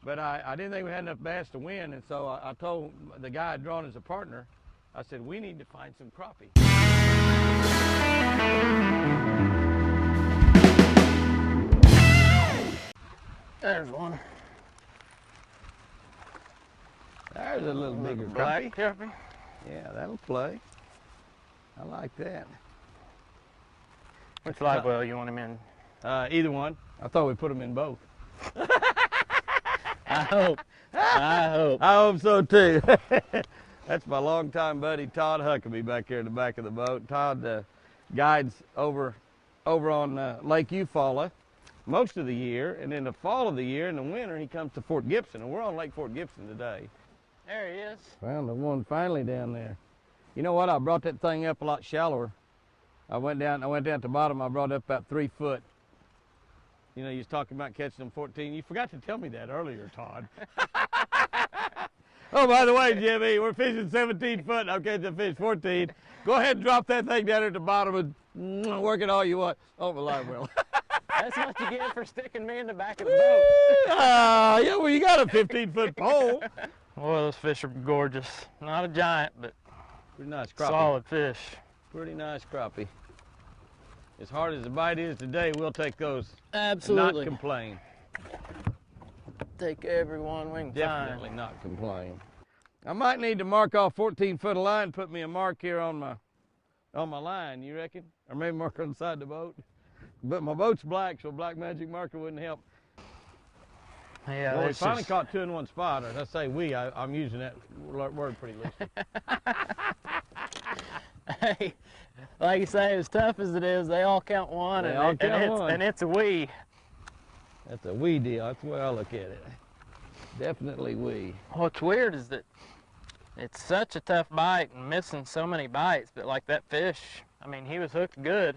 But I didn't think we had enough bass to win, and so I told the guy I'd drawn as a partner, I said, we need to find some crappie. There's one. There's a little bigger Black crappie. crappie. Yeah, that'll play. I like that. Which live well you want him in? Either one. I thought we put them in both. I hope. I hope. I hope so too. That's my longtime buddy Todd Huckabee back there in the back of the boat. Todd guides over on Lake Eufaula most of the year, and in the fall of the year, in the winter, he comes to Fort Gibson, and we're on Lake Fort Gibson today. There he is. Found the one finally down there. You know what? I brought that thing up a lot shallower. I went down at the bottom. I brought it up about 3 foot. You know, you was talking about catching them 14. You forgot to tell me that earlier, Todd. Oh, by the way, Jimmy, we're fishing 17 foot. I'm catching a fish 14. Go ahead and drop that thing down at the bottom and work it all you want. Oh, my live well. That's what you get for sticking me in the back of the boat. Yeah, well, you got a 15-foot pole. Boy, those fish are gorgeous. Not a giant, but pretty nice crappie. Solid fish. Pretty nice crappie. As hard as the bite is today, we'll take those. Absolutely. Not complain. Take every one we can Definitely find. not complain. I might need to mark off 14 foot of line, put me a mark here on my line, you reckon? Or maybe mark on the side of the boat. But my boat's black, so a black magic marker wouldn't help. Yeah, well, we finally caught two in one spot, or I say we, I'm using that word pretty loosely. Hey, like you say, as tough as it is, they all count one, and it's a we. That's a we deal. That's the way I look at it. Definitely we. What's weird is that it's such a tough bite and missing so many bites, but like that fish, I mean, he was hooked good.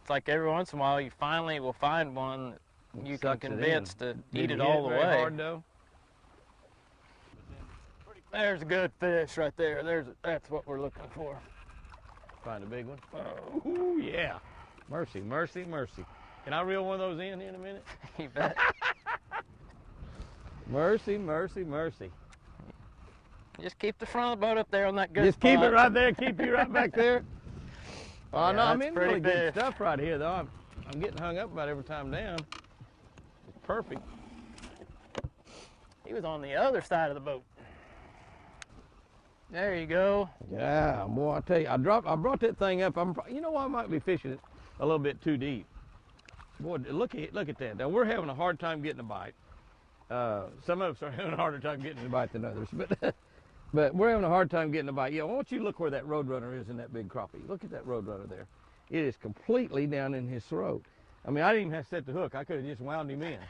It's like every once in a while you finally will find one that you can convince to eat it all the way. Hard, though? There's a good fish right there. That's what we're looking for. Find a big one. Oh, yeah. Mercy, mercy, mercy. Can I reel one of those in a minute? You bet. Mercy, mercy, mercy. Just keep the front of the boat up there on that good Just spot. keep it right there. Keep you right back there. Oh, Yeah, no, I'm in really fish. good stuff right here, though. I'm getting hung up about every time down. It's perfect. He was on the other side of the boat. There you go. Yeah, boy, I tell you, I brought that thing up. You know, I might be fishing it a little bit too deep. Boy, look at that. Now we're having a hard time getting a bite. Some of us are having a harder time getting a bite than others, but we're having a hard time getting a bite. Yeah, why don't you look where that roadrunner is in that big crappie? Look at that roadrunner there. It is completely down in his throat. I mean, I didn't even have to set the hook. I could have just wound him in.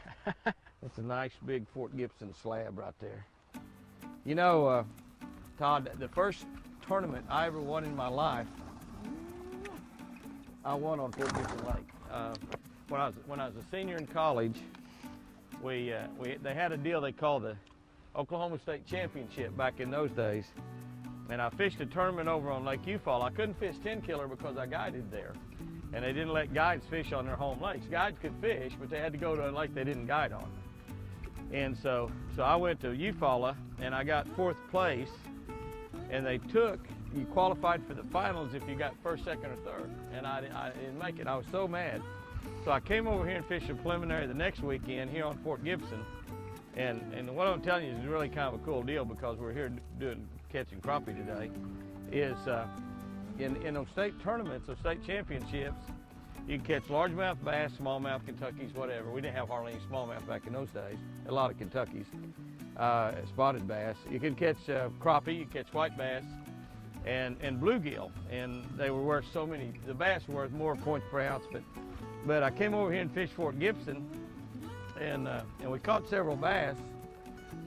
That's a nice big Fort Gibson slab right there. You know, Todd, the first tournament I ever won in my life, I won on Fort Gibson Lake. When I was a senior in college, they had a deal they called the Oklahoma State Championship back in those days, and I fished a tournament over on Lake Eufaula. I couldn't fish 10-killer because I guided there, and they didn't let guides fish on their home lakes. Guides could fish, but they had to go to a lake they didn't guide on. And so I went to Eufaula, and I got 4th place, and you qualified for the finals if you got 1st, 2nd, or 3rd, and I didn't make it. I was so mad. So I came over here and fished a preliminary the next weekend here on Fort Gibson, and what I'm telling you is really kind of a cool deal because we're here catching crappie today. Is in those state tournaments, those state championships, you can catch largemouth bass, smallmouth Kentuckies, whatever. We didn't have hardly any smallmouth back in those days. A lot of Kentuckies, spotted bass. You can catch crappie, you can catch white bass, and bluegill, and they were worth so many. The bass were worth more points per ounce, but I came over here and fished Fort Gibson, and we caught several bass,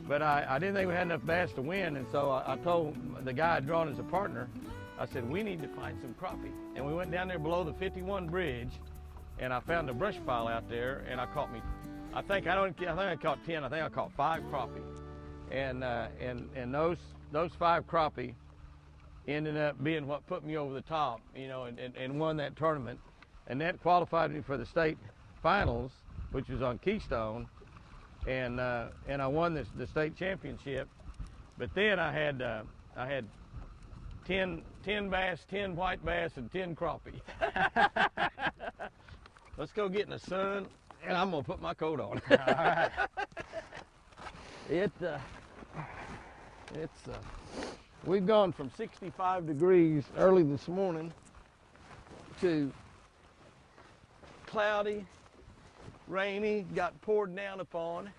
but I didn't think we had enough bass to win, and so I told the guy I'd drawn as a partner, I said, we need to find some crappie. And we went down there below the 51 bridge, and I found a brush pile out there, and I caught I think I caught 10. I think I caught 5 crappie, and those 5 crappie ended up being what put me over the top, you know, and won that tournament. And that qualified me for the state finals, which was on Keystone. and I won the state championship. But then I had 10 bass, 10 white bass, and 10 crappie. Let's go get in the sun, and I'm gonna put my coat on. All right. We've gone from 65 degrees early this morning to cloudy, rainy, got poured down upon,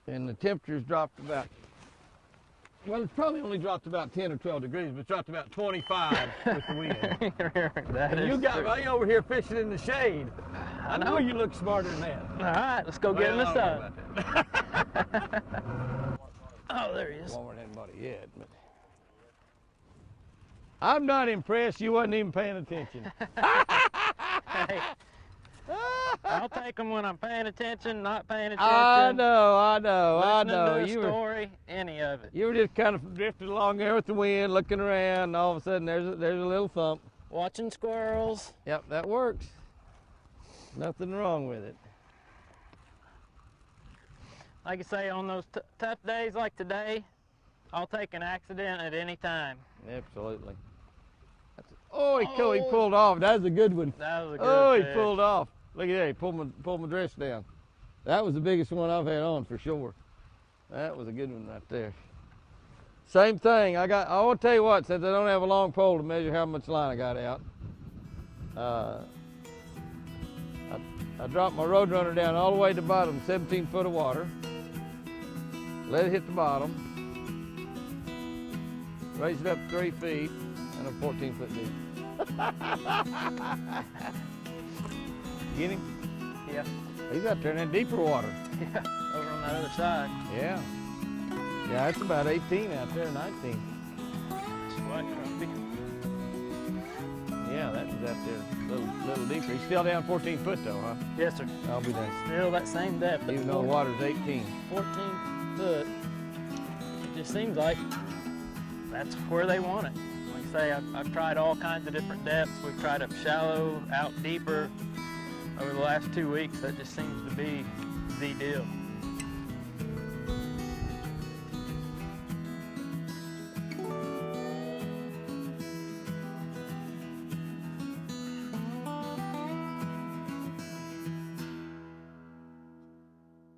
and the temperature's dropped about, well, it's probably only dropped about 10 or 12 degrees, but it's dropped about 25 with the wind. That And is you got true. right over here fishing in the shade. I know you look smarter than that. All right, let's go get in the Well, I sun. don't know about that. Oh, there he is. Warmer than anybody yet, but I'm not impressed. You wasn't even paying attention. Hey, I'll take them when I'm paying attention, not paying attention. I know. Listening to You a were, story, any of it. you were just kind of drifting along there with the wind, looking around, and all of a sudden there's a little thump. Watching squirrels. Yep, that works. Nothing wrong with it. Like I say, on those tough days like today, I'll take an accident at any time. Absolutely. He pulled off. That was a good one. That was a good Oh, he fish. pulled off. Look at that. He pulled my dress down. That was the biggest one I've had on for sure. That was a good one right there. Same thing. I want to tell you what, since I don't have a long pole to measure how much line I got out, I dropped my Roadrunner down all the way to the bottom, 17 foot of water. Let it hit the bottom. Raised it up 3 feet, and I'm 14 foot deep. Get him? Yeah. He's out there in that deeper water. Yeah. Over on the other side. Yeah. Yeah, it's about 18 out there, 19. What, Crappie? Yeah, that was out there a little deeper. He's still down 14 foot though, huh? Yes, sir. I'll be done. Still that same depth. Even though the water's 18. 14 foot. It just seems like that's where they want it. Like I say, I've tried all kinds of different depths. We've tried up shallow, out deeper. Over the last 2 weeks, that just seems to be the deal.